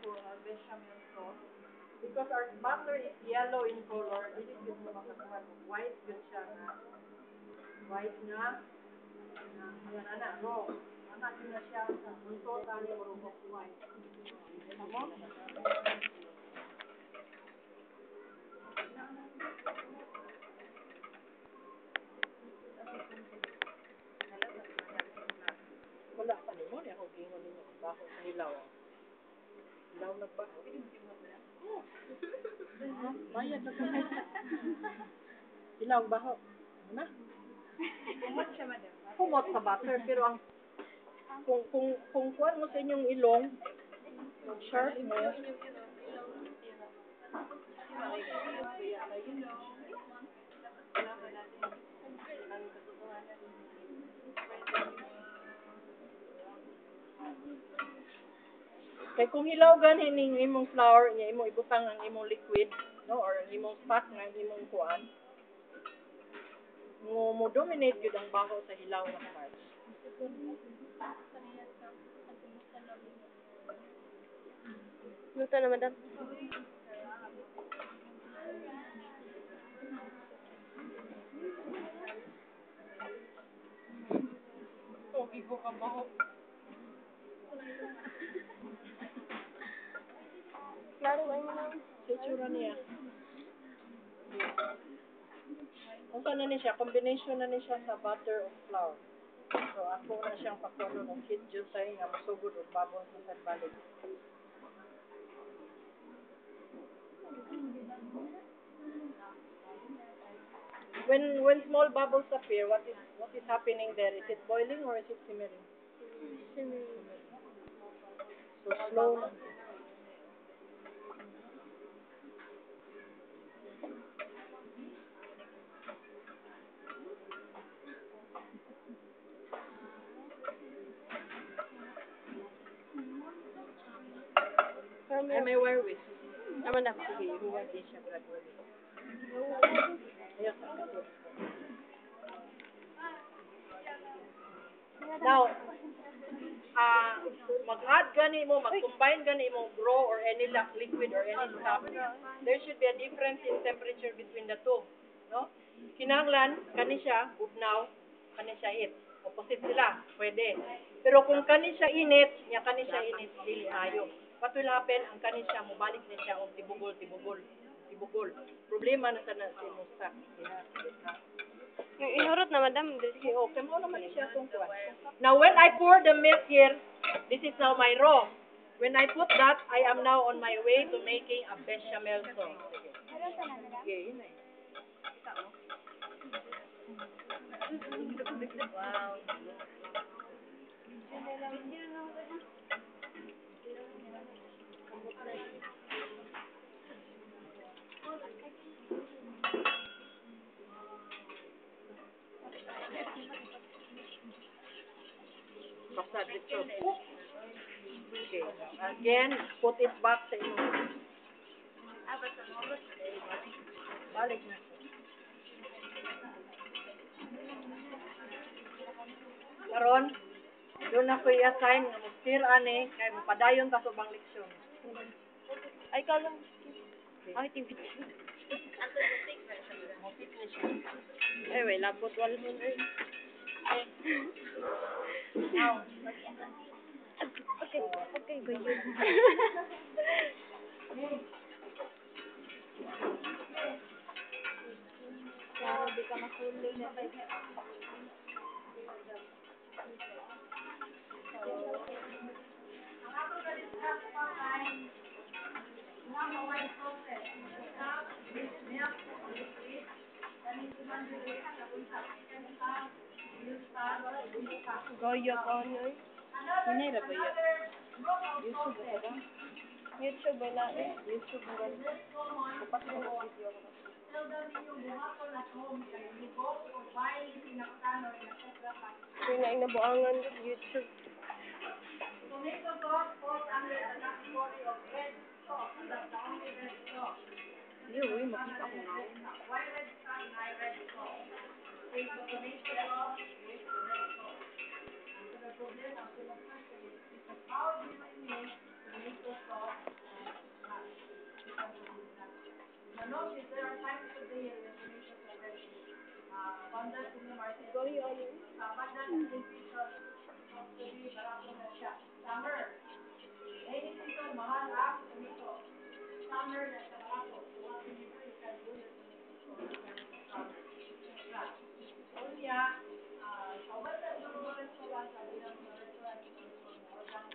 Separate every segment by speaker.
Speaker 1: for our bechamel sauce. Because our butter is yellow in color, this is yung makakakuha mo. White yun siya na. White nga. Ayan, anak, raw. Anak yun na siya. Bunso, tani, or white. Ayan mo? Wala pa ni mo. Ako gingon ninyo. Bako sa hilaw. Hilaw na ba? Bayad na kami. Hilaw baho. Ano? Kumot siya, madam. Kumot sa butter. Pero ang kung kuwan mo sa inyong ilong, sharp mo. Kay kung hilaw ganin ning imong flour, nya imong ibutang ang imong liquid, no, or ang imong stock nga imong kuan. Mo dominate gyud ang baho sa hilaw na starch.
Speaker 2: Luto na, madam.
Speaker 1: Okay ko ka baho.
Speaker 2: Klaro ay mo na.
Speaker 1: Sa itsura niya. Kung na ni siya, combination na ni siya sa butter of flour. So, ako na siyang pakulo ng kid jusay nga masugod o babon sa balik. When small bubbles appear, what is happening there? Is it boiling or is it simmering?
Speaker 2: Simmering.
Speaker 1: So slow lang. Ay, may wire whisk.
Speaker 2: Ah, madam.
Speaker 1: Sige, ihuwag din siya gradually. Ayos na kasi. Now, mag-add gani mo, mag-combine gani mo grow or any liquid or any stuff. There should be a difference in temperature between the two. No? Kinahanglan, kani siya, ubnaw, kani siya it. Opposite sila, pwede. Pero kung kani siya init, niya kani siya init, dili ayo. What will happen, ang kani siya, mubalik din siya, og tibugol. Problema na sa sinusta.
Speaker 2: Yung inurot na, madam.
Speaker 1: Sige, okay mo naman siya itong kuwan. Now, when I pour the milk here, this is now my raw. When I put that, I am now on my way to making a bechamel sauce. Sige, yun na eh. Wow. Basta dito. Okay. Again, put it back sa inyo. Balik na. Karon, doon na ko i-assign nga mag-stir ani kay mapadayon ta sa ubang leksyon.
Speaker 2: Ay, kalang. Ay, TV. Ay, may labot. Wala mo na.
Speaker 1: Now,
Speaker 2: Okay, ba yun?
Speaker 3: Klaro, di ka masulog na ba?
Speaker 2: Goyo ko, ano eh.
Speaker 1: Hinay ra ba yan? YouTube ba ba?
Speaker 2: YouTube, wala eh.
Speaker 1: YouTube ba ba? Kapas mo ko video ko.
Speaker 2: Yung na inabuangan ko, YouTube.
Speaker 1: Iyo, makita ko na.
Speaker 2: Siguro yung ano.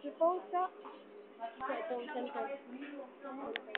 Speaker 2: Suppose sa itong center.